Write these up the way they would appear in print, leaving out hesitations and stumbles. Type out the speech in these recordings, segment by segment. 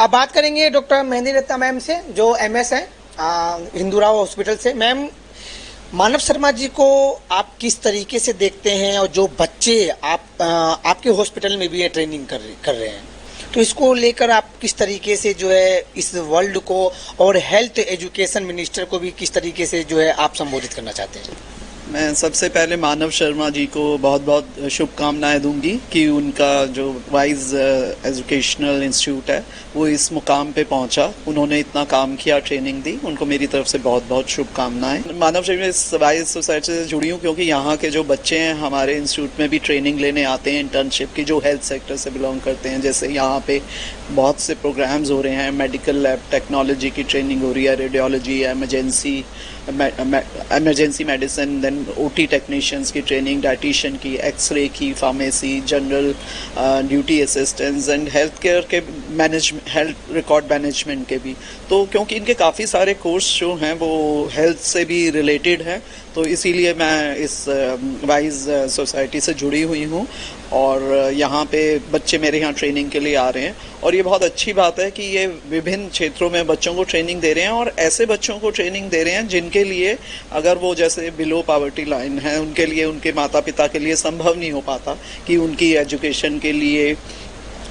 अब बात करेंगे डॉक्टर मेहंदी रत्ना मैम से जो एमएस है हिंदूराव हॉस्पिटल से। मैम, मानव शर्मा जी को आप किस तरीके से देखते हैं और जो बच्चे आपके हॉस्पिटल में भी ट्रेनिंग कर रहे हैं, तो इसको लेकर आप किस तरीके से जो है इस वर्ल्ड को और हेल्थ एजुकेशन मिनिस्टर को भी किस तरीके से जो है आप संबोधित करना चाहते हैं? मैं सबसे पहले मानव शर्मा जी को बहुत बहुत शुभकामनाएं दूंगी कि उनका जो वाइज एजुकेशनल इंस्टीट्यूट है वो इस मुकाम पे पहुंचा। उन्होंने इतना काम किया, ट्रेनिंग दी, उनको मेरी तरफ से बहुत बहुत शुभकामनाएं। मानव शर्मा इस वाइज सोसाइटी से जुड़ी हूँ क्योंकि यहाँ के जो बच्चे हैं हमारे इंस्टीट्यूट में भी ट्रेनिंग लेने आते हैं इंटर्नशिप की, जो हेल्थ सेक्टर से बिलोंग करते हैं। जैसे यहाँ पे बहुत से प्रोग्राम्स हो रहे हैं, मेडिकल लैब टेक्नोलॉजी की ट्रेनिंग हो रही है, radiology, emergency medicine, then OT technicians की ट्रेनिंग, डाइटिशियन की, एक्सरे की, pharmacy, general duty assistants and health care के मैनेजमेंट, हेल्थ रिकॉर्ड मैनेजमेंट के भी। तो क्योंकि इनके काफ़ी सारे कोर्स जो हैं वो हेल्थ से भी रिलेटेड हैं, तो इसीलिए मैं इस वाइज सोसाइटी से जुड़ी हुई हूँ और यहाँ पे बच्चे मेरे यहाँ ट्रेनिंग के लिए आ रहे हैं। और ये बहुत अच्छी बात है कि ये विभिन्न क्षेत्रों में बच्चों को ट्रेनिंग दे रहे हैं और ऐसे बच्चों को ट्रेनिंग दे रहे हैं जिनके लिए, अगर वो जैसे बिलो पॉवर्टी लाइन है, उनके लिए, उनके माता पिता के लिए संभव नहीं हो पाता कि उनकी एजुकेशन के लिए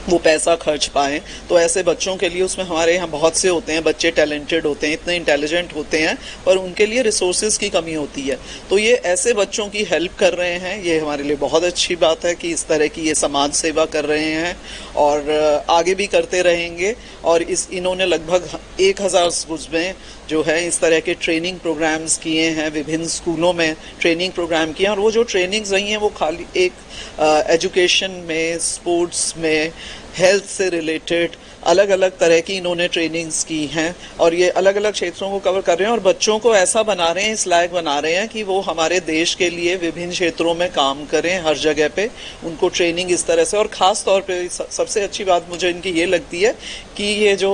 वो पैसा खर्च पाएं। तो ऐसे बच्चों के लिए, उसमें हमारे यहाँ बहुत से होते हैं बच्चे, टैलेंटेड होते हैं, इतने इंटेलिजेंट होते हैं, पर उनके लिए रिसोर्सेज की कमी होती है। तो ये ऐसे बच्चों की हेल्प कर रहे हैं, ये हमारे लिए बहुत अच्छी बात है कि इस तरह की ये समाज सेवा कर रहे हैं और आगे भी करते रहेंगे। और इन्होंने लगभग 1000 स्कूल्स में जो है इस तरह के ट्रेनिंग प्रोग्राम्स किए हैं, विभिन्न स्कूलों में ट्रेनिंग प्रोग्राम किए हैं। और वो जो ट्रेनिंग्स रही हैं वो खाली एक एजुकेशन में, स्पोर्ट्स में, हेल्थ से रिलेटेड अलग अलग तरह की इन्होंने ट्रेनिंग्स की हैं और ये अलग अलग क्षेत्रों को कवर कर रहे हैं और बच्चों को ऐसा बना रहे हैं, इस लायक बना रहे हैं कि वो हमारे देश के लिए विभिन्न क्षेत्रों में काम करें। हर जगह पे उनको ट्रेनिंग इस तरह से, और ख़ास तौर पे सबसे अच्छी बात मुझे इनकी ये लगती है कि ये जो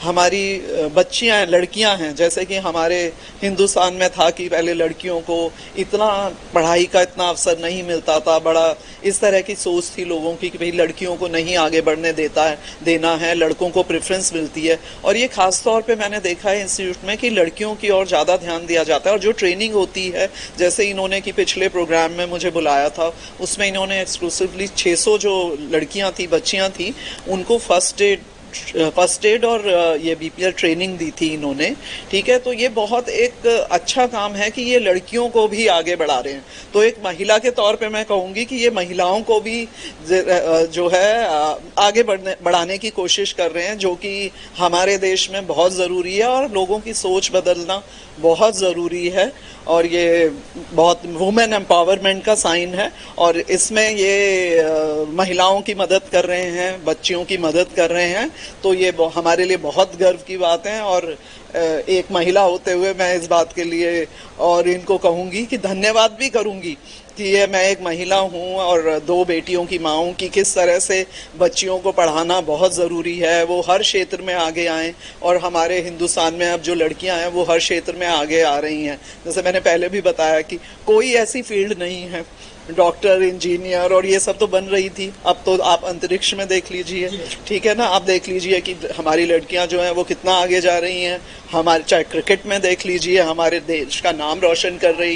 हमारी बच्चियां हैं, लड़कियां हैं, जैसे कि हमारे हिंदुस्तान में था कि पहले लड़कियों को इतना पढ़ाई का इतना अवसर नहीं मिलता था, बड़ा इस तरह की सोच थी लोगों की कि भाई लड़कियों को नहीं आगे बढ़ने देना है, लड़कों को प्रेफरेंस मिलती है। और ये खास तौर पे मैंने देखा है इंस्टीट्यूट में कि लड़कियों की ओर ज़्यादा ध्यान दिया जाता है। और जो ट्रेनिंग होती है, जैसे इन्होंने कि पिछले प्रोग्राम में मुझे बुलाया था, उसमें इन्होंने एक्सक्लूसिवली 600 जो लड़कियाँ थी, बच्चियाँ थी, उनको फर्स्ट एड और ये बीपीएल ट्रेनिंग दी थी इन्होंने। ठीक है, तो ये बहुत एक अच्छा काम है कि ये लड़कियों को भी आगे बढ़ा रहे हैं। तो एक महिला के तौर पे मैं कहूँगी कि ये महिलाओं को भी जो है आगे बढ़ाने की कोशिश कर रहे हैं, जो कि हमारे देश में बहुत ज़रूरी है और लोगों की सोच बदलना बहुत ज़रूरी है। और ये बहुत वुमेन एम्पावरमेंट का साइन है और इसमें ये महिलाओं की मदद कर रहे हैं, बच्चियों की मदद कर रहे हैं। तो ये हमारे लिए बहुत गर्व की बात है और एक महिला होते हुए मैं इस बात के लिए और इनको कहूँगी कि धन्यवाद भी करूँगी कि ये मैं एक महिला हूँ और 2 बेटियों की माँ हूँ, कि किस तरह से बच्चियों को पढ़ाना बहुत ज़रूरी है, वो हर क्षेत्र में आगे आएँ। और हमारे हिंदुस्तान में अब जो लड़कियाँ हैं वो हर क्षेत्र में आगे आ रही हैं। जैसे मैंने पहले भी बताया कि कोई ऐसी फील्ड नहीं है, डॉक्टर, इंजीनियर और ये सब तो बन रही थी, अब तो आप अंतरिक्ष में देख लीजिए, ठीक है ना, आप देख लीजिए कि हमारी लड़कियां जो हैं वो कितना आगे जा रही हैं। हमारे चाहे क्रिकेट में देख लीजिए, हमारे देश का नाम रोशन कर रही